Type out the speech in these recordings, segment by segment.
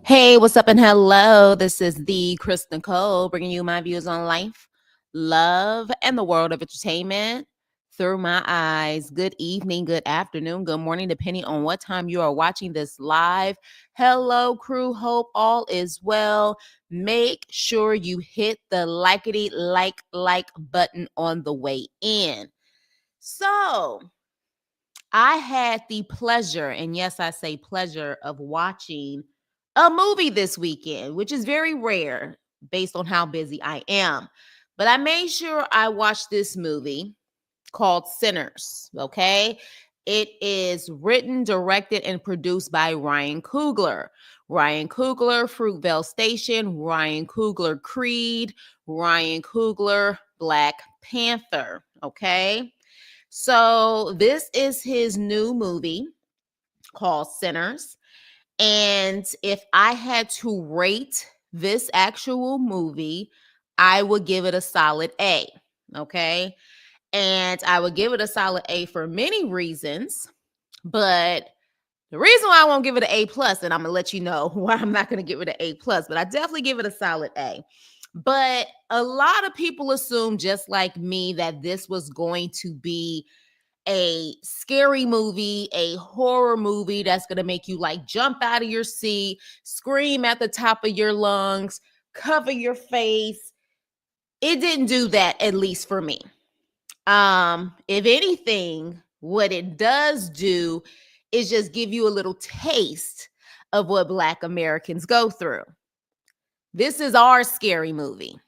Hey, what's up and hello? This is the Chris Nicole bringing you my views on life, love, and the world of entertainment through my eyes. Good evening, good afternoon, good morning, depending on what time you are watching this live. Hello, crew. Hope all is well. Make sure you hit the likety like button on the way in. So, I had the pleasure, and yes, I say pleasure, of watching a movie this weekend, which is very rare based on how busy I am. But I made sure I watched this movie called Sinners. Okay. It is written, directed, and produced by Ryan Coogler. Ryan Coogler, Fruitvale Station, Ryan Coogler, Creed, Ryan Coogler, Black Panther. Okay. So this is his new movie called Sinners. And if I had to rate this actual movie, I would give it a solid A. Okay. And I would give it a solid A for many reasons. But the reason why I won't give it an A plus, and I'm gonna let you know why I'm not gonna give it an A plus, but I definitely give it a solid A. But a lot of people assume, just like me, that this was going to be a scary movie, a horror movie that's going to make you like jump out of your seat, scream at the top of your lungs, cover your face. It didn't do that, at least for me. If anything, what it does do is just give you a little taste of what Black Americans go through. This is our scary movie.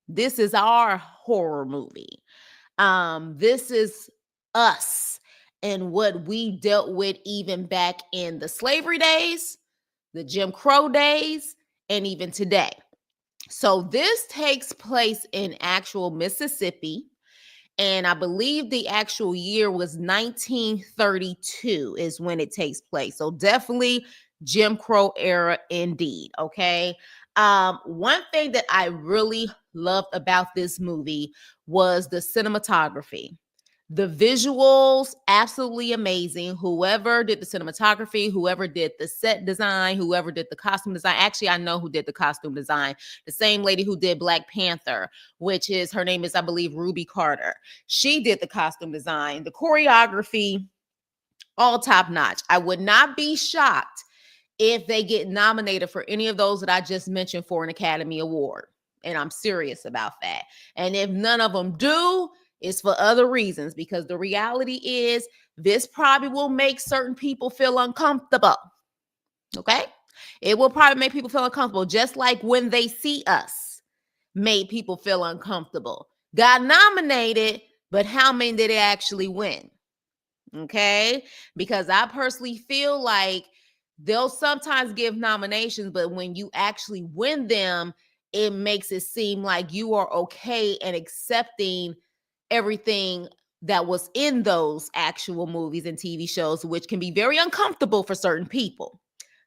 This is our horror movie. This is us and what we dealt with even back in the slavery days, the Jim Crow days, and even today. So this takes place in actual Mississippi, and I believe the actual year was 1932 is when it takes place. So definitely Jim Crow era indeed. Okay. One thing that I really loved about this movie was the cinematography. The visuals, absolutely amazing. Whoever did the cinematography, whoever did the set design, whoever did the costume design. Actually, I know who did the costume design. The same lady who did Black Panther, which is, her name is, I believe, Ruby Carter. She did the costume design, the choreography, all top notch. I would not be shocked if they get nominated for any of those that I just mentioned for an Academy Award. And I'm serious about that. And if none of them do, it's for other reasons, because the reality is this probably will make certain people feel uncomfortable. Okay? It will probably make people feel uncomfortable, just like When They See Us made people feel uncomfortable. Got nominated, but how many did it actually win? Okay? Because I personally feel like they'll sometimes give nominations, but when you actually win them, it makes it seem like you are okay and accepting everything that was in those actual movies and TV shows, which can be very uncomfortable for certain people.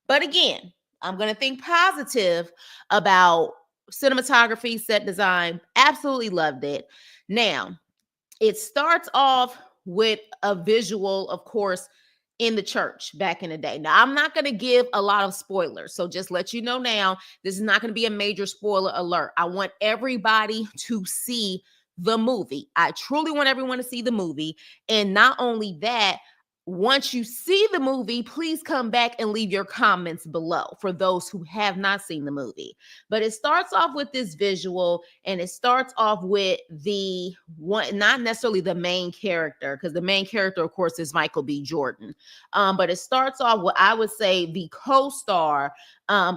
But again, I'm going to think positive about cinematography, set design. Absolutely loved it. Now, it starts off with a visual, of course, in the church back in the day. Now, I'm not going to give a lot of spoilers. So just let you know now, this is not going to be a major spoiler alert. I want everybody to see the movie. I truly want everyone to see the movie. And not only that, once you see the movie, please come back and leave your comments below for those who have not seen the movie. But it starts off with this visual, and it starts off with the one, not necessarily the main character, because the main character, of course, is Michael B. Jordan. But it starts off with, I would say, the co-star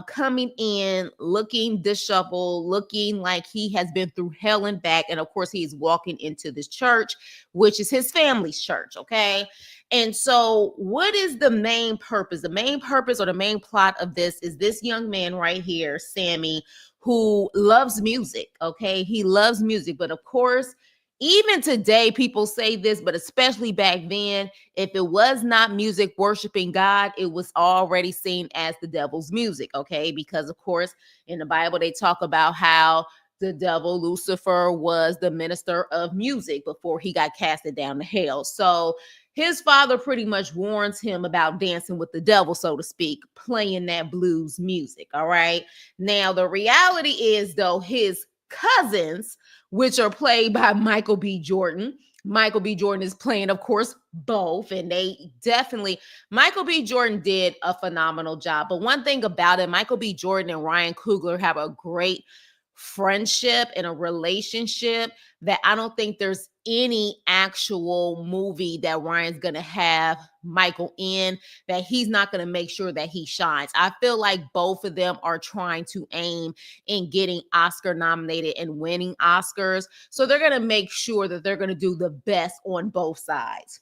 coming in looking disheveled, looking like he has been through hell and back. And of course, he's walking into this church, which is his family's church. Okay. And so, what is the main purpose? The main purpose or the main plot of this is this young man right here, Sammy, who loves music. Okay. He loves music. But of course, even today, people say this, but especially back then, if it was not music worshiping God, it was already seen as the devil's music. Okay. Because of course, in the Bible, they talk about how the devil, Lucifer, was the minister of music before he got casted down to hell. So, his father pretty much warns him about dancing with the devil, so to speak, playing that blues music. All right. Now, the reality is, though, his cousins, which are played by Michael B. Jordan. Michael B. Jordan is playing, of course, both. And they definitely, Michael B. Jordan did a phenomenal job. But one thing about it, Michael B. Jordan and Ryan Coogler have a great friendship and a relationship that I don't think there's any actual movie that Ryan's going to have Michael in that he's not going to make sure that he shines. I feel like both of them are trying to aim in getting Oscar nominated and winning Oscars. So they're going to make sure that they're going to do the best on both sides.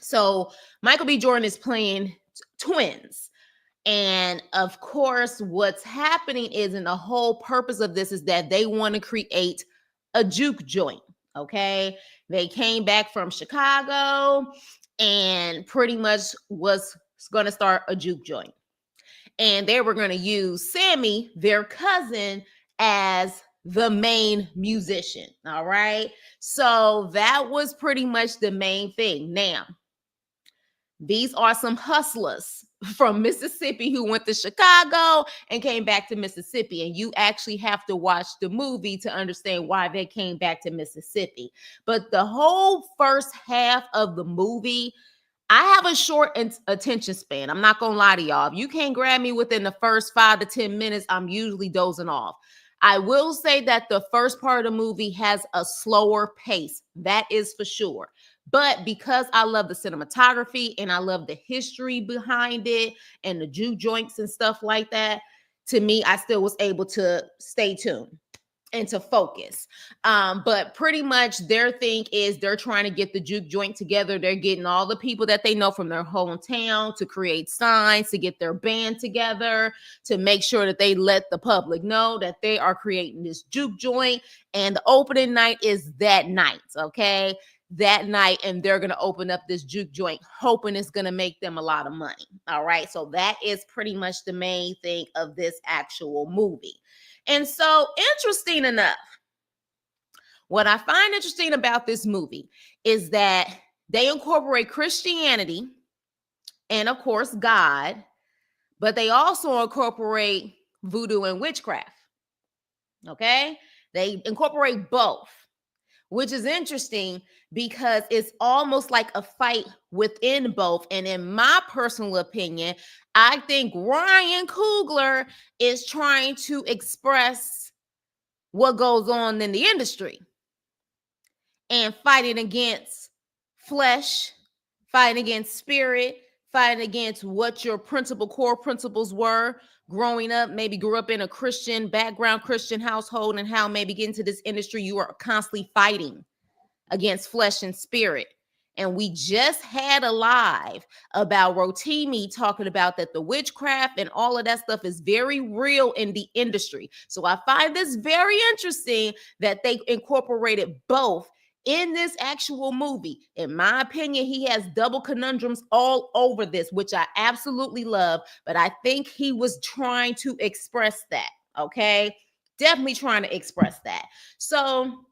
So Michael B. Jordan is playing twins. And of course, what's happening is, and the whole purpose of this is that they want to create a juke joint. Okay. They came back from Chicago and pretty much was going to start a juke joint. And they were going to use Sammy, their cousin, as the main musician. All right. So that was pretty much the main thing. Now, these are some hustlers from Mississippi who went to Chicago and came back to Mississippi. And you actually have to watch the movie to understand why they came back to Mississippi. But the whole first half of the movie, I have a short attention span. I'm not going to lie to y'all. If you can't grab me within the first 5 to 10 minutes, I'm usually dozing off. I will say that the first part of the movie has a slower pace. That is for sure. But because I love the cinematography and I love the history behind it and the juke joints and stuff like that, to me, I still was able to stay tuned and to focus. But pretty much their thing is they're trying to get the juke joint together. They're getting all the people that they know from their hometown to create signs, to get their band together, to make sure that they let the public know that they are creating this juke joint. And the opening night is that night, okay? That night, and they're going to open up this juke joint, hoping it's going to make them a lot of money. All right. So that is pretty much the main thing of this actual movie. And so, interesting enough, what I find interesting about this movie is that they incorporate Christianity and, of course, God, but they also incorporate voodoo and witchcraft. Okay. They incorporate both, which is interesting because it's almost like a fight within both. And in my personal opinion, I think Ryan Coogler is trying to express what goes on in the industry and fighting against flesh, fighting against spirit, fighting against what your core principles were growing up, maybe grew up in a Christian background, Christian household, and how maybe getting into this industry, you are constantly fighting against flesh and spirit. And we just had a live about Rotimi talking about that the witchcraft and all of that stuff is very real in the industry. So I find this very interesting that they incorporated both in this actual movie. In my opinion, he has double conundrums all over this, which I absolutely love. But I think he was trying to express that. Okay. Definitely trying to express that. So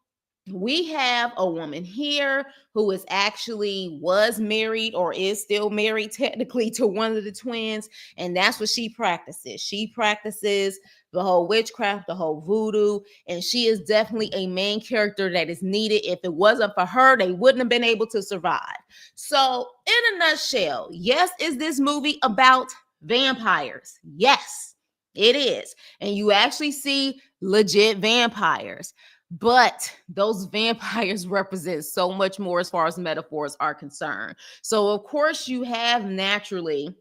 we have a woman here who is actually was married or is still married technically to one of the twins. And that's what she practices. She practices the whole witchcraft, the whole voodoo. And she is definitely a main character that is needed. If it wasn't for her, they wouldn't have been able to survive. So in a nutshell, yes, is this movie about vampires? Yes, it is. And you actually see legit vampires. But those vampires represent so much more as far as metaphors are concerned. So, of course, you have naturally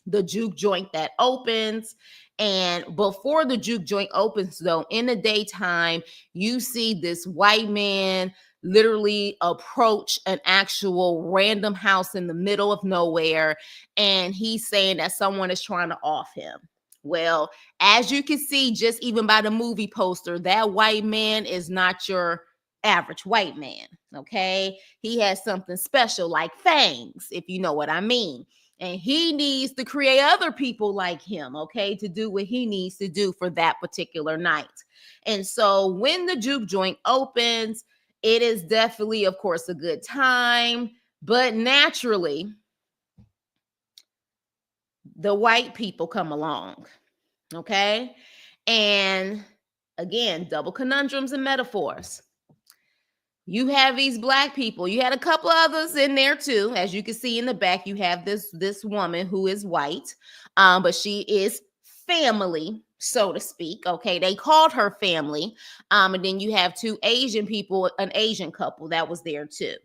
the juke joint that opens. And before the juke joint opens, though, in the daytime, you see this white man literally approach an actual random house in the middle of nowhere. And he's saying that someone is trying to off him. Well, as you can see, just even by the movie poster, that white man is not your average white man, okay? He has something special like fangs, if you know what I mean. And he needs to create other people like him, okay, to do what he needs to do for that particular night. And so when the juke joint opens, it is definitely, of course, a good time. But naturally, the white people come along, okay? And again, double conundrums and metaphors. You have these black people. You had a couple others in there too. As you can see in the back, you have this woman who is white, but she is family, so to speak. Okay, they called her family. And then you have two Asian people, an Asian couple that was there too.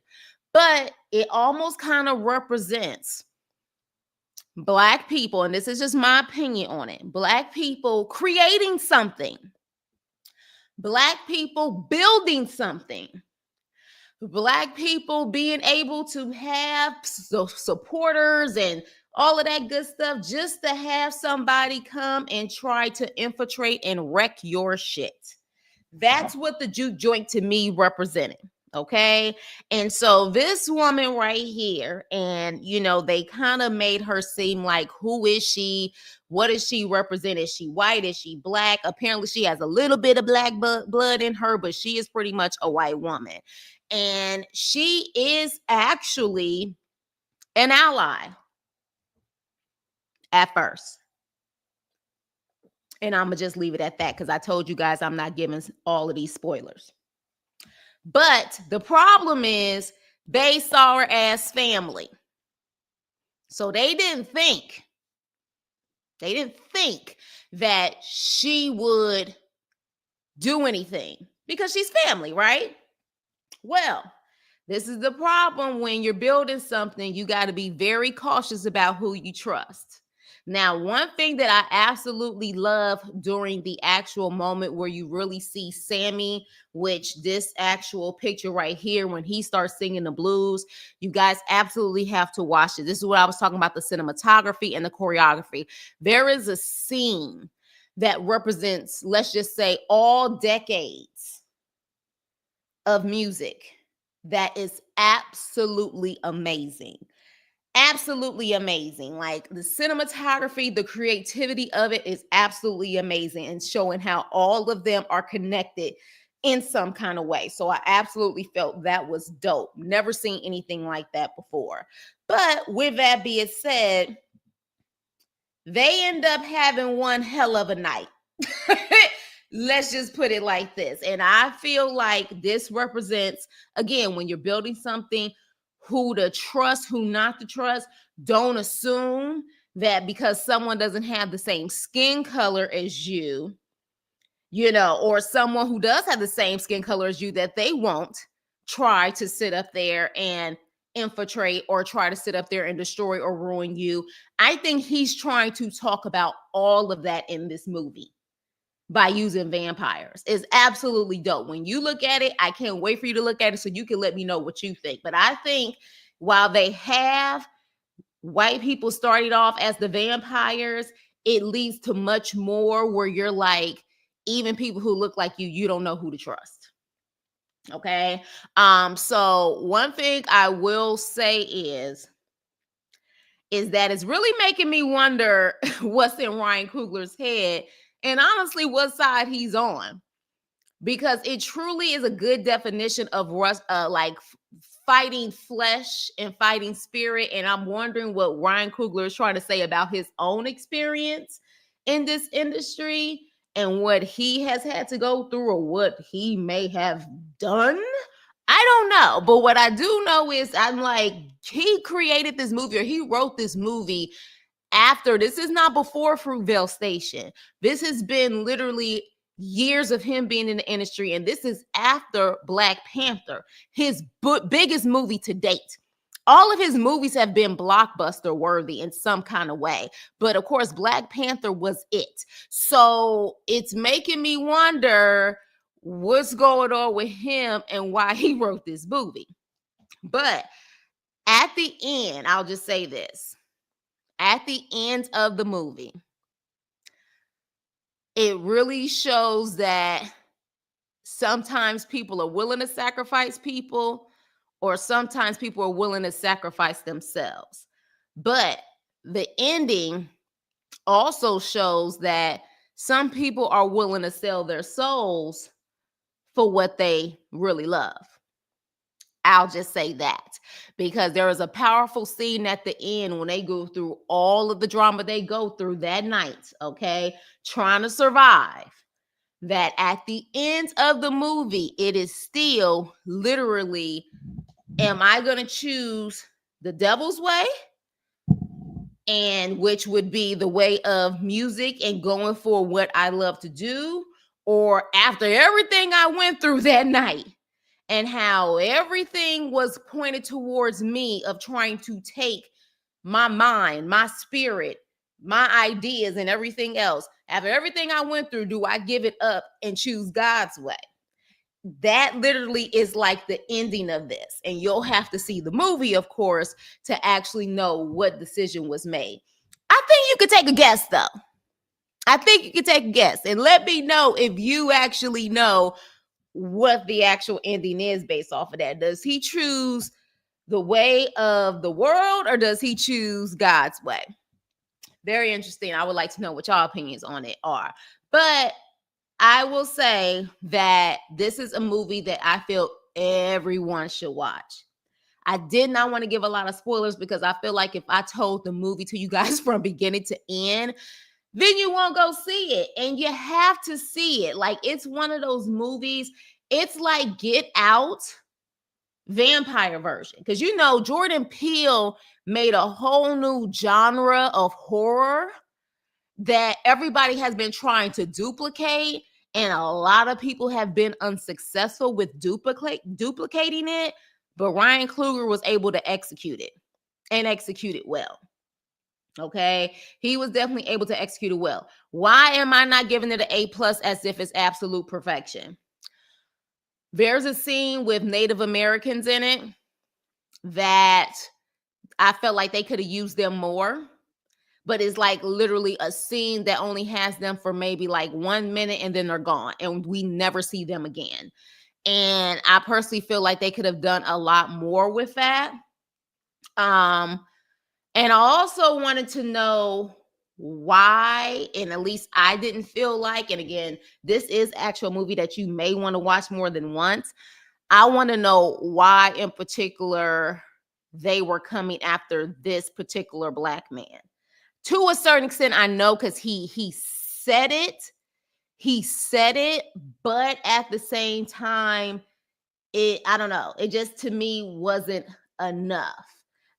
But it almost kind of represents black people, and this is just my opinion on it. Black people creating something, black people building something, black people being able to have supporters and all of that good stuff, just to have somebody come and try to infiltrate and wreck your shit. That's what the juke joint to me represented. Okay. And so this woman right here, and they kind of made her seem like, who is she? What does she represent? Is she white? Is she black? Apparently she has a little bit of black blood in her, but she is pretty much a white woman. And she is actually an ally at first. And I'm going to just leave it at that because I told you guys I'm not giving all of these spoilers. But the problem is they saw her as family. So they didn't think that she would do anything because she's family, right? Well, this is the problem when you're building something. You got to be very cautious about who you trust. Now, one thing that I absolutely love during the actual moment where you really see Sammy, which this actual picture right here, when he starts singing the blues, you guys absolutely have to watch it. This is what I was talking about, the cinematography and the choreography. There is a scene that represents, let's just say, all decades of music that is absolutely amazing. Absolutely amazing. Like the cinematography, the creativity of it is absolutely amazing, and showing how all of them are connected in some kind of way. So I absolutely felt that was dope. Never seen anything like that before. But with that being said, they end up having one hell of a night. Let's just put it like this. And I feel like this represents, again, when you're building something, who to trust, who not to trust. Don't assume that because someone doesn't have the same skin color as you, or someone who does have the same skin color as you, that they won't try to sit up there and infiltrate or try to sit up there and destroy or ruin you. I think he's trying to talk about all of that in this movie by using vampires. Is absolutely dope. When you look at it, I can't wait for you to look at it so you can let me know what you think. But I think while they have white people started off as the vampires, it leads to much more where you're like, even people who look like you don't know who to trust. Okay. So one thing I will say is that it's really making me wonder what's in Ryan Coogler's head, and honestly, what side he's on, because it truly is a good definition of fighting flesh and fighting spirit. And I'm wondering what Ryan Coogler is trying to say about his own experience in this industry and what he has had to go through, or what he may have done. I don't know. But what I do know is, I'm like, he created this movie, or he wrote this movie after. This is not before Fruitvale Station. This has been literally years of him being in the industry, and this is after Black Panther, his biggest movie to date. All of his movies have been blockbuster worthy in some kind of way, but of course Black Panther was it. So it's making me wonder what's going on with him and why he wrote this movie. But at the end, I'll just say this. At the end of the movie, it really shows that sometimes people are willing to sacrifice people, or sometimes people are willing to sacrifice themselves. But the ending also shows that some people are willing to sell their souls for what they really love. I'll just say that, because there is a powerful scene at the end when they go through all of the drama they go through that night, okay, trying to survive. That at the end of the movie, it is still literally, am I going to choose the devil's way? And which would be the way of music and going for what I love to do? Or after everything I went through that night, and how everything was pointed towards me of trying to take my mind, my spirit, my ideas, and everything else. After everything I went through, do I give it up and choose God's way? That literally is like the ending of this. And you'll have to see the movie, of course, to actually know what decision was made. I think you could take a guess, though. I think you could take a guess and let me know if you actually know what the actual ending is based off of that. Does he choose the way of the world, or does he choose God's way? Very interesting. I would like to know what y'all opinions on it are. But I will say that this is a movie that I feel everyone should watch. I did not want to give a lot of spoilers because I feel like if I told the movie to you guys from beginning to end, then you won't go see it. And you have to see it. Like, it's one of those movies. It's like Get Out vampire version. Because, you know, Jordan Peele made a whole new genre of horror that everybody has been trying to duplicate. And a lot of people have been unsuccessful with duplicating it. But Ryan Coogler was able to execute it, and execute it well. Okay, he was definitely able to execute it well. Why am I not giving it an A+ as if it's absolute perfection? There's a scene with Native Americans in it that I felt like they could have used them more, but it's like literally a scene that only has them for maybe like 1 minute and then they're gone and we never see them again. And I personally feel like they could have done a lot more with that. And I also wanted to know why, and at least I didn't feel like, and again, this is actual movie that you may want to watch more than once. I want to know why in particular they were coming after this particular black man. To a certain extent, I know because he said it. He said it, but at the same time, I don't know. It just to me wasn't enough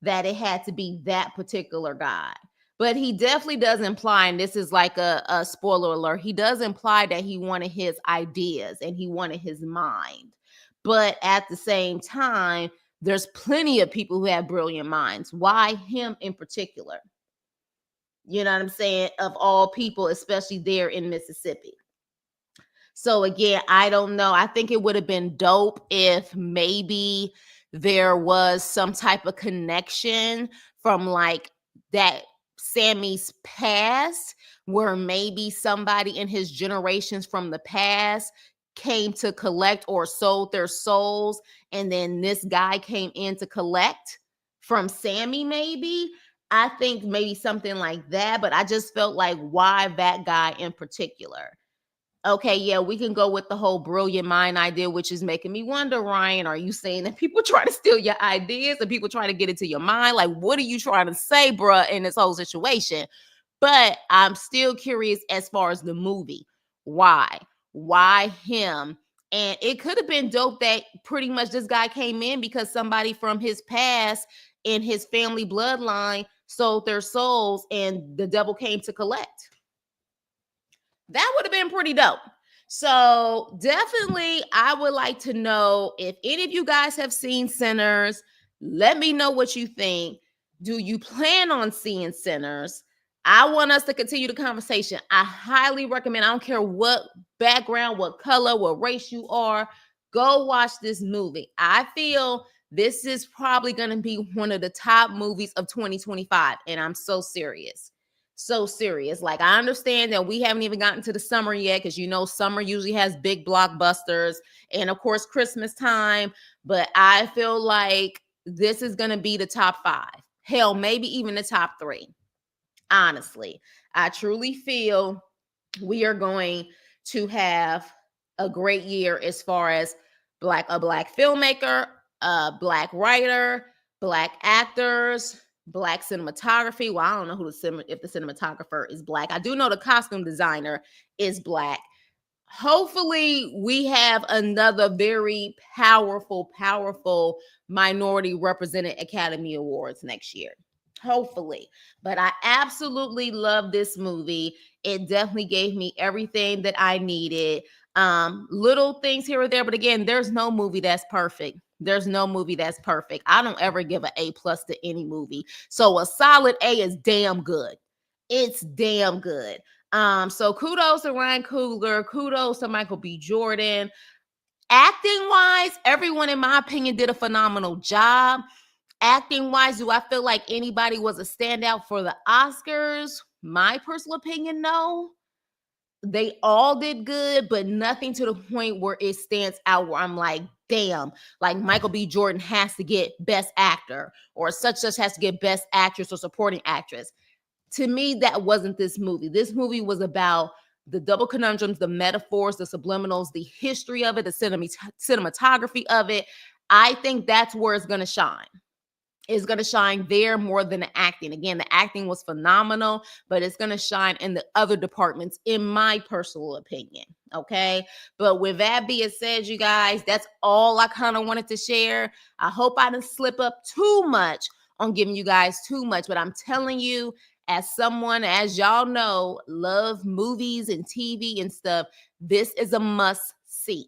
that it had to be that particular guy. But he definitely does imply, and this is like a spoiler alert, he does imply that he wanted his ideas and he wanted his mind. But at the same time, there's plenty of people who have brilliant minds. Why him in particular? You know what I'm saying? Of all people, especially there in Mississippi. So again, I don't know. I think it would have been dope if maybe there was some type of connection from like that Sammy's past, where maybe somebody in his generations from the past came to collect or sold their souls, and then this guy came in to collect from Sammy, maybe. I think maybe something like that, but I just felt like, why that guy in particular? Okay, yeah, we can go with the whole brilliant mind idea, which is making me wonder, Ryan, are you saying that people try to steal your ideas and people trying to get into your mind? Like, what are you trying to say, bruh, in this whole situation? But I'm still curious as far as the movie. Why? Why him? And it could have been dope that pretty much this guy came in because somebody from his past in his family bloodline sold their souls and the devil came to collect. That would have been pretty dope. So definitely, I would like to know if any of you guys have seen Sinners. Let me know what you think. Do you plan on seeing Sinners? I want us to continue the conversation. I highly recommend, I don't care what background, what color, what race you are, go watch this movie. I feel this is probably going to be one of the top movies of 2025. And I'm so serious. So serious. Like, I understand that we haven't even gotten to the summer yet, because you know summer usually has big blockbusters and of course Christmas time, but I feel like this is going to be the top 5. Hell, maybe even the top 3. Honestly, I truly feel we are going to have a great year as far as a black filmmaker, Black writer, Black actors, Black cinematography. Well, I don't know if the cinematographer is Black. I do know the costume designer is Black. Hopefully we have another very powerful minority represented Academy Awards next year. Hopefully. But I absolutely love this movie. It definitely gave me everything that I needed. Little things here or there, but again, there's no movie that's perfect. There's no movie that's perfect. I don't ever give an A+ to any movie. So a solid A is damn good. It's damn good. So kudos to Ryan Coogler, kudos to Michael B. Jordan. Acting wise, everyone, in my opinion, did a phenomenal job. Acting wise, do I feel like anybody was a standout for the Oscars? My personal opinion, no. They all did good, but nothing to the point where it stands out where I'm like, damn, like Michael B. Jordan has to get Best Actor, or such has to get Best Actress or Supporting Actress. To me, that wasn't this movie. This movie was about the double conundrums, the metaphors, the subliminals, the history of it, the cinematography of it. I think that's where it's going to shine. It's going to shine there more than the acting. Again, the acting was phenomenal, but it's going to shine in the other departments, in my personal opinion. Okay. But with that being said, you guys, that's all I kind of wanted to share. I hope I didn't slip up too much on giving you guys too much, but I'm telling you, as someone, as y'all know, love movies and TV and stuff, this is a must see.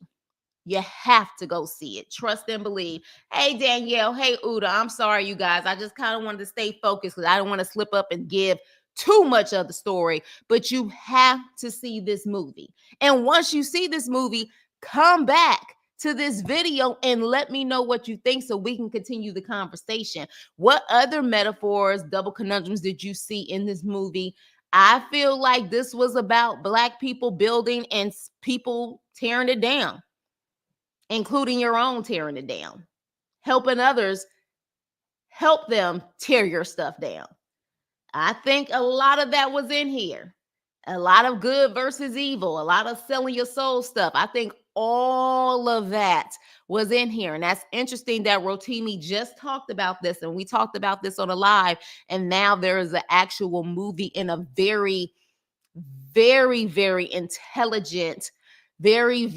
You have to go see it. Trust and believe. Hey, Danielle. Hey, Uda. I'm sorry, you guys. I just kind of wanted to stay focused because I don't want to slip up and give too much of the story. But you have to see this movie. And once you see this movie, come back to this video and let me know what you think so we can continue the conversation. What other metaphors, double conundrums did you see in this movie? I feel like this was about Black people building and people tearing it down, including your own tearing it down, helping others, help them tear your stuff down. I think a lot of that was in here. A lot of good versus evil, a lot of selling your soul stuff. I think all of that was in here. And that's interesting that Rotimi just talked about this, and we talked about this on a live, and now there is an actual movie in a very, very intelligent, very,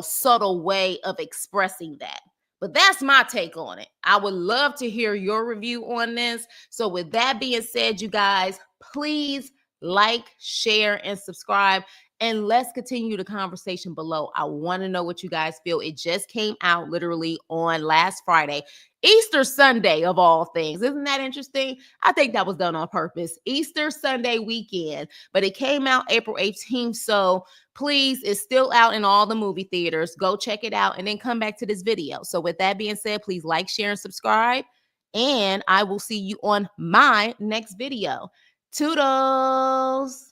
subtle way of expressing that. But that's my take on it. I would love to hear your review on this. So with that being said, you guys, please like, share, and subscribe. And let's continue the conversation below. I want to know what you guys feel. It just came out literally on last Friday, Easter Sunday of all things. Isn't that interesting? I think that was done on purpose. Easter Sunday weekend, but it came out April 18th. So please, it's still out in all the movie theaters. Go check it out and then come back to this video. So with that being said, please like, share, and subscribe. And I will see you on my next video. Toodles.